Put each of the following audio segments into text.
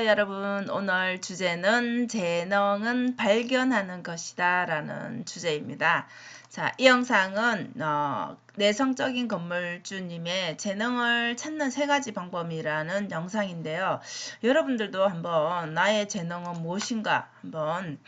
여러분, 오늘 주제는 재능은 발견하는 것이다 라는 주제입니다. 자, 이 영상은 내성적인 건물주님의 재능을 찾는 3가지 방법이라는 영상인데요. 여러분들도 한번 나의 재능은 무엇인가 한번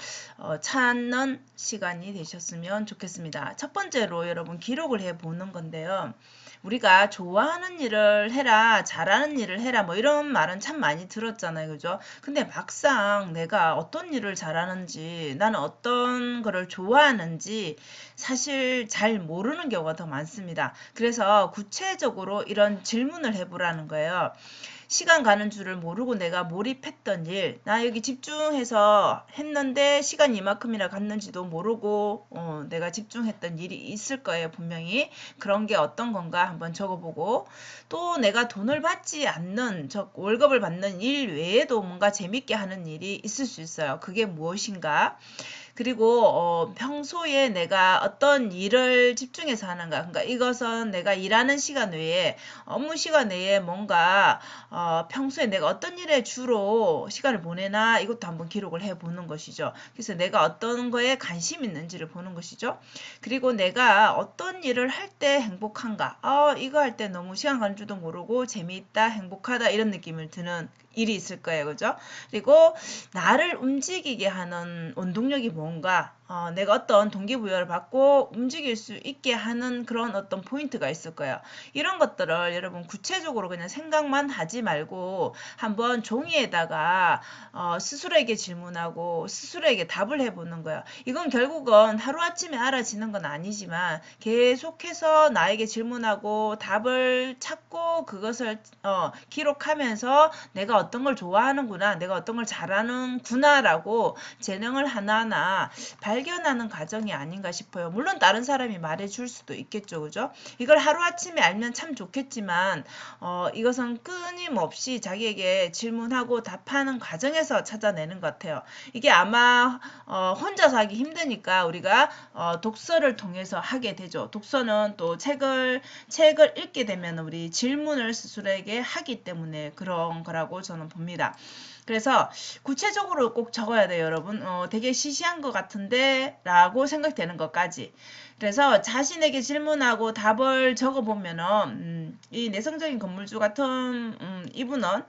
찾는 시간이 되셨으면 좋겠습니다. 첫 번째로 여러분 기록을 해보는 건데요. 우리가 좋아하는 일을 해라, 잘하는 일을 해라, 뭐 이런 말은 참 많이 들었잖아요. 그죠? 근데 막상 내가 어떤 일을 잘하는지, 나는 어떤 거를 좋아하는지 사실 잘 모르는 경우가 더 많습니다. 그래서 구체적으로 이런 질문을 해보라는 거예요. 시간 가는 줄을 모르고 내가 몰입했던 일, 나 여기 집중해서 했는데 시간이 이만큼이나 갔는지도 모르고 내가 집중했던 일이 있을 거예요. 분명히 그런 게 어떤 건가 한번 적어보고, 또 내가 돈을 받지 않는, 월급을 받는 일 외에도 뭔가 재밌게 하는 일이 있을 수 있어요. 그게 무엇인가? 그리고 평소에 내가 어떤 일을 집중해서 하는가. 그러니까 이것은 내가 일하는 시간 외에, 업무 시간 외에 뭔가 평소에 내가 어떤 일에 주로 시간을 보내나, 이것도 한번 기록을 해보는 것이죠. 그래서 내가 어떤 거에 관심 있는지를 보는 것이죠. 그리고 내가 어떤 일을 할 때 행복한가. 이거 할 때 너무 시간 가는 줄도 모르고 재미있다, 행복하다, 이런 느낌을 드는 일이 있을 거예요. 그죠? 그리고 나를 움직이게 하는 원동력이 뭔가, 내가 어떤 동기부여를 받고 움직일 수 있게 하는 그런 어떤 포인트가 있을 거예요. 이런 것들을 여러분 구체적으로 그냥 생각만 하지 말고 한번 종이에다가 스스로에게 질문하고 스스로에게 답을 해보는 거예요. 이건 결국은 하루아침에 알아지는 건 아니지만 계속해서 나에게 질문하고 답을 찾고 그것을 기록하면서 내가 어떤 걸 좋아하는구나, 내가 어떤 걸 잘하는구나 라고 재능을 하나하나 발견하는 과정이 아닌가 싶어요. 물론 다른 사람이 말해줄 수도 있겠죠. 그죠? 이걸 하루아침에 알면 참 좋겠지만 이것은 끊임없이 자기에게 질문하고 답하는 과정에서 찾아내는 것 같아요. 이게 아마 혼자서 하기 힘드니까 우리가 독서를 통해서 하게 되죠. 독서는 또 책을 읽게 되면 우리 질문을 스스로에게 하기 때문에 그런 거라고 저는 봅니다. 그래서 구체적으로 꼭 적어야 돼요, 여러분. 되게 시시한 것 같은데 라고 생각되는 것까지. 그래서 자신에게 질문하고 답을 적어보면은 이 내성적인 건물주 같은 이분은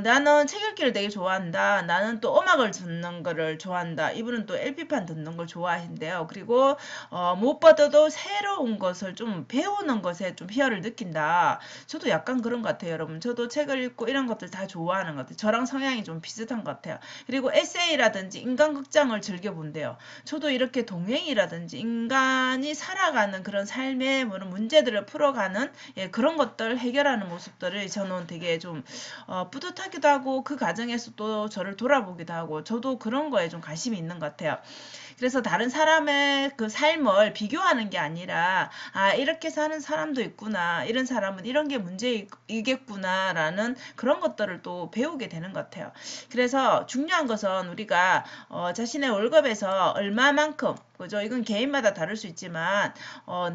나는 책 읽기를 되게 좋아한다. 나는 또 음악을 듣는 거를 좋아한다. 이분은 또 LP판 듣는 걸 좋아하신대요. 그리고 무엇보다도 새로운 것을 좀 배우는 것에 좀 희열을 느낀다. 저도 약간 그런 것 같아요, 여러분. 저도 책을 읽고 이런 것들 다 좋아하는 것 같아요. 저랑 성향이 좀 비슷한 것 같아요. 그리고 에세이라든지 인간극장을 즐겨본대요. 저도 이렇게 동행이라든지 인간이 살아가는 그런 삶의 문제들을 풀어가는 그런 것들 해결하는 모습들을 저는 되게 좀 뿌듯하기도 하고 그 과정에서 또 저를 돌아보기도 하고 저도 그런 거에 좀 관심이 있는 것 같아요. 그래서 다른 사람의 그 삶을 비교하는 게 아니라 이렇게 사는 사람도 있구나. 이런 사람은 이런 게 문제이겠구나 라는 그런 것들을 또 배우게 되는 것 같아요. 그래서 중요한 것은 우리가 자신의 월급에서 얼마만큼, 그죠? 이건 개인마다 다를 수 있지만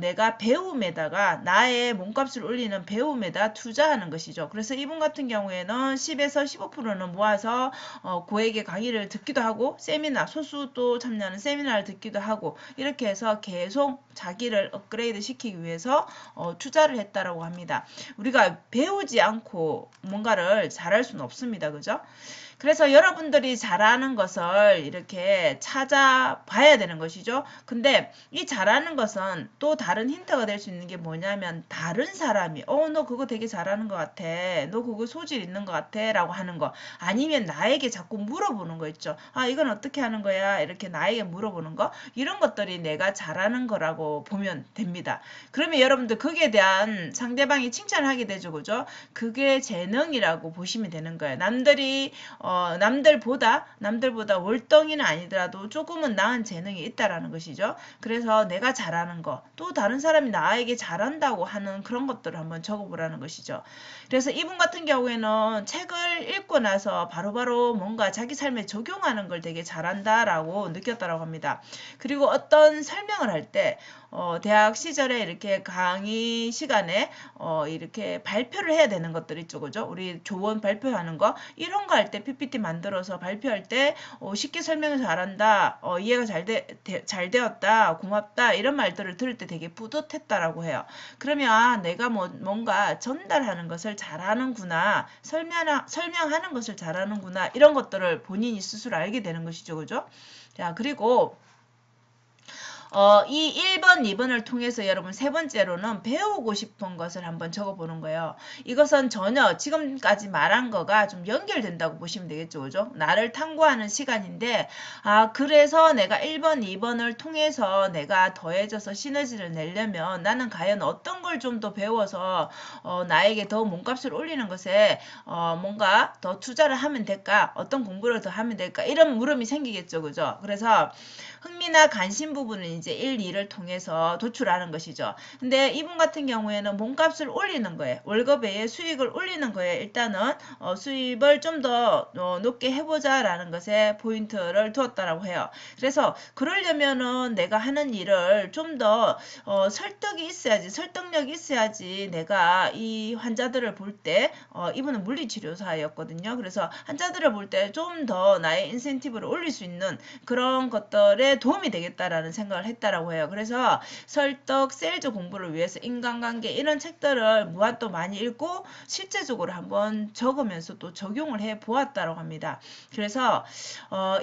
내가 배움에다가 나의 몸값을 올리는 배움에다 투자하는 것이죠. 그래서 이분 같은 경우에는 10에서 15%는 모아서 고액의 강의를 듣기도 하고 세미나, 소수도 참여하는 세미나를 듣기도 하고 이렇게 해서 계속 자기를 업그레이드 시키기 위해서 투자를 했다라고 합니다. 우리가 배우지 않고 뭔가를 잘할 수는 없습니다. 그죠? 그래서 여러분들이 잘하는 것을 이렇게 찾아봐야 되는 것이죠. 근데 이 잘하는 것은 또 다른 힌트가 될 수 있는 게 뭐냐면 다른 사람이 너 그거 되게 잘하는 것 같아. 너 그거 소질 있는 것 같아. 라고 하는 거. 아니면 나에게 자꾸 물어보는 거 있죠. 이건 어떻게 하는 거야? 이렇게 나에게 물어보는 거. 이런 것들이 내가 잘하는 거라고 보면 됩니다. 그러면 여러분들 거기에 대한 상대방이 칭찬을 하게 되죠. 그죠? 그게 재능이라고 보시면 되는 거예요. 남들보다 월등히는 아니더라도 조금은 나은 재능이 있다라는 것이죠. 그래서 내가 잘하는 거, 또 다른 사람이 나에게 잘한다고 하는 그런 것들을 한번 적어보라는 것이죠. 그래서 이분 같은 경우에는 책을 읽고 나서 바로바로 뭔가 자기 삶에 적용하는 걸 되게 잘한다라고 느꼈다라고 합니다. 그리고 어떤 설명을 할 때 대학 시절에 이렇게 강의 시간에 이렇게 발표를 해야 되는 것들 있죠, 그죠? 우리 조언 발표하는 거 이런 거 할 때 PPT 만들어서 발표할 때 쉽게 설명을 잘한다, 이해가 잘 되었다, 고맙다 이런 말들을 들을 때 되게 뿌듯했다라고 해요. 그러면 내가 뭔가 전달하는 것을 잘하는구나, 설명하는 것을 잘하는구나 이런 것들을 본인이 스스로 알게 되는 것이죠, 그죠? 자, 그리고 이 1번, 2번을 통해서 여러분 세 번째로는 배우고 싶은 것을 한번 적어보는 거예요. 이것은 전혀 지금까지 말한 거가 좀 연결된다고 보시면 되겠죠. 그죠? 나를 탐구하는 시간인데, 그래서 내가 1번, 2번을 통해서 내가 더해져서 시너지를 내려면 나는 과연 어떤 걸 좀 더 배워서 나에게 더 몸값을 올리는 것에 뭔가 더 투자를 하면 될까? 어떤 공부를 더 하면 될까? 이런 물음이 생기겠죠. 그죠? 그래서 흥미나 관심 부분은 이제 1, 2를 통해서 도출하는 것이죠. 근데 이분 같은 경우에는 몸값을 올리는 거예요. 월급 외에 수익을 올리는 거예요. 일단은 수입을 좀 더 높게 해보자라는 것에 포인트를 두었다라고 해요. 그래서 그러려면은 내가 하는 일을 좀 더 설득이 있어야지, 설득력이 있어야지 내가 이 환자들을 볼 때 이분은 물리치료사였거든요. 그래서 환자들을 볼 때 좀 더 나의 인센티브를 올릴 수 있는 그런 것들에 도움이 되겠다라는 생각을 했다라고 해요. 그래서 설득, 세일즈 공부를 위해서 인간관계 이런 책들을 무한도 많이 읽고 실제적으로 한번 적으면서 또 적용을 해 보았다라고 합니다. 그래서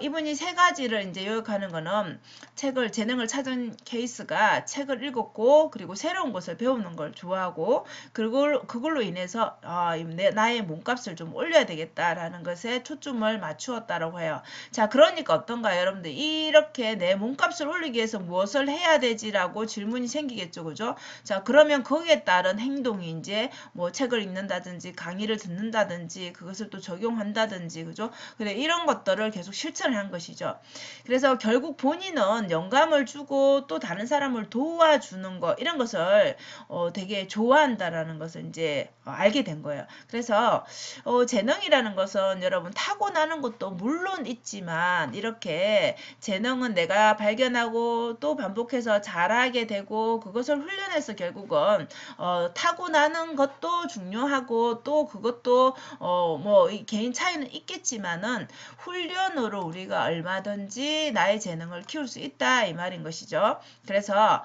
이분이 세 가지를 이제 요약하는 거는 재능을 찾은 케이스가 책을 읽었고 그리고 새로운 것을 배우는 걸 좋아하고 그리고 그걸로 인해서 나의 몸값을 좀 올려야 되겠다라는 것에 초점을 맞추었다라고 해요. 자, 그러니까 어떤가요, 여러분들? 이렇게 내 몸값을 올리기 위해서 무엇을 해야 되지라고 질문이 생기겠죠, 그죠? 자, 그러면 거기에 따른 행동이 이제 뭐 책을 읽는다든지 강의를 듣는다든지 그것을 또 적용한다든지, 그죠? 근데 이런 것들을 계속 실천을 한 것이죠. 그래서 결국 본인은 영감을 주고 또 다른 사람을 도와주는 거 이런 것을 되게 좋아한다라는 것을 이제 알게 된 거예요. 그래서 재능이라는 것은 여러분 타고나는 것도 물론 있지만 이렇게 재능은 내가 발견하고 또 반복해서 잘하게 되고 그것을 훈련해서 결국은 타고나는 것도 중요하고 또 그것도 뭐 개인 차이는 있겠지만은 훈련으로 우리가 얼마든지 나의 재능을 키울 수 있다 이 말인 것이죠. 그래서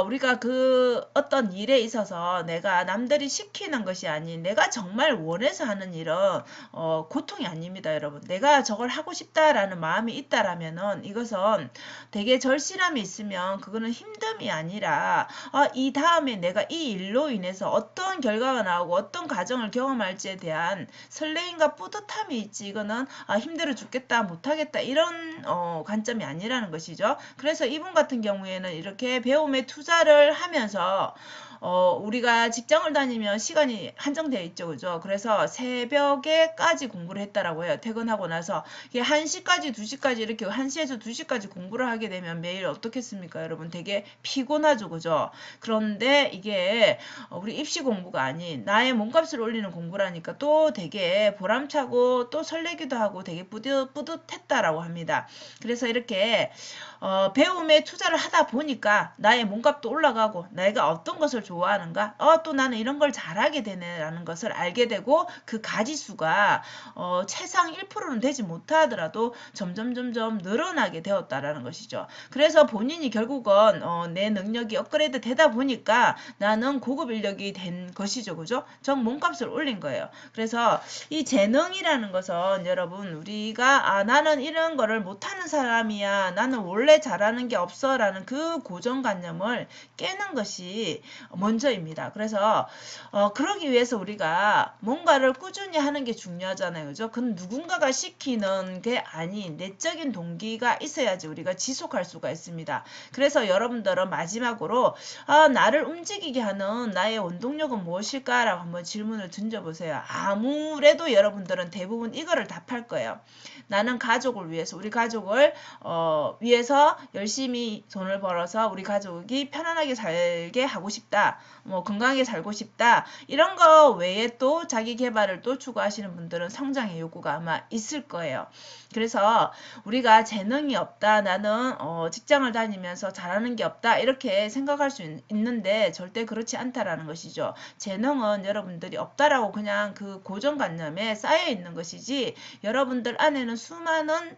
우리가 그 어떤 일에 있어서 내가 남들이 시키는 것이 아닌 내가 정말 원해서 하는 일은 고통이 아닙니다, 여러분. 내가 저걸 하고 싶다라는 마음이 있다라면은 이것은 되게 절실함이 있으면 그거는 힘듦이 아니라 이 다음에 내가 이 일로 인해서 어떤 결과가 나오고 어떤 과정을 경험할지에 대한 설레임과 뿌듯함이 있지 이거는 힘들어 죽겠다 못하겠다 이런 관점이 아니라는 것이죠. 그래서 이분 같은 경우에는 이렇게 배움에 투자를 하면서 우리가 직장을 다니면 시간이 한정되어 있죠. 그죠? 그래서 새벽에까지 공부를 했다라고 해요. 퇴근하고 나서. 이게 1시까지, 2시까지 이렇게 1시에서 2시까지 공부를 하게 되면 매일 어떻겠습니까? 여러분 되게 피곤하죠. 그죠? 그런데 이게 우리 입시 공부가 아닌 나의 몸값을 올리는 공부라니까 또 되게 보람차고 또 설레기도 하고 되게 뿌듯했다라고 합니다. 그래서 이렇게 배움에 투자를 하다 보니까 나의 몸값도 올라가고 내가 어떤 것을 좋아하는가 또 나는 이런 걸 잘하게 되네라는 것을 알게 되고 그 가지수가 최상 1%는 되지 못하더라도 점점 늘어나게 되었다라는 것이죠. 그래서 본인이 결국은 내 능력이 업그레이드 되다 보니까 나는 고급 인력이 된 것이죠. 그죠? 정 몸값을 올린 거예요. 그래서 이 재능이라는 것은 여러분 우리가 나는 이런 거를 못하는 사람이야 나는 원래 잘하는 게 없어 라는 그 고정관념을 깨는 것이 먼저입니다. 그래서 그러기 위해서 우리가 뭔가를 꾸준히 하는 게 중요하잖아요. 그죠? 그건 누군가가 시키는 게 아닌 내적인 동기가 있어야지 우리가 지속할 수가 있습니다. 그래서 여러분들은 마지막으로 나를 움직이게 하는 나의 원동력은 무엇일까라고 한번 질문을 던져보세요. 아무래도 여러분들은 대부분 이거를 답할 거예요. 나는 가족을 위해서 우리 가족을 위해서 열심히 돈을 벌어서 우리 가족이 편안하게 살게 하고 싶다. 싶다, 뭐 건강하게 살고 싶다, 이런 거 외에 또 자기 개발을 또 추구하시는 분들은 성장의 욕구가 아마 있을 거예요. 그래서 우리가 재능이 없다, 나는 직장을 다니면서 잘하는 게 없다, 이렇게 생각할 수 있는데 절대 그렇지 않다라는 것이죠. 재능은 여러분들이 없다라고 그냥 그 고정관념에 쌓여 있는 것이지, 여러분들 안에는 수많은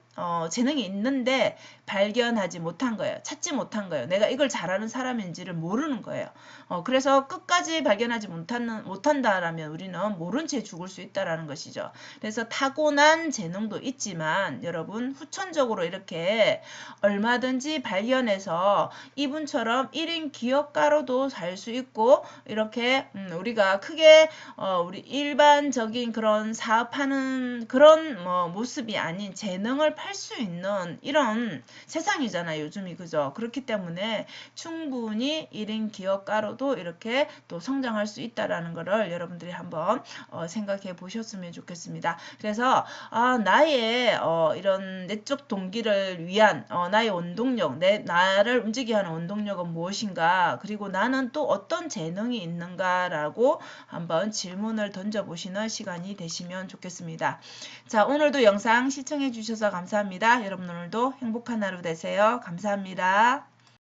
재능이 있는데 발견하지 못한 거예요. 찾지 못한 거예요. 내가 이걸 잘하는 사람인지를 모르는 거예요. 그래서 끝까지 발견하지 못한다라면 우리는 모른 채 죽을 수 있다라는 것이죠. 그래서 타고난 재능도 있지만 여러분 후천적으로 이렇게 얼마든지 발견해서 이분처럼 1인 기업가로도 살 수 있고, 이렇게 우리가 크게 우리 일반적인 그런 사업하는 그런 모습이 아닌 재능을 팔 수 있는 이런 세상이잖아요, 요즘이. 그죠? 그렇기 때문에 충분히 1인 기업가로도 이렇게 또 성장할 수 있다라는 거를 여러분들이 한번 생각해 보셨으면 좋겠습니다. 그래서 나의 이런 내적 동기를 위한 나의 원동력, 나를 움직이게 하는 원동력은 무엇인가, 그리고 나는 또 어떤 재능이 있는가라고 한번 질문을 던져보시는 시간이 되시면 좋겠습니다. 자, 오늘도 영상 시청해 주셔서 감사합니다. 여러분 오늘도 행복한 하루 되세요. 감사합니다.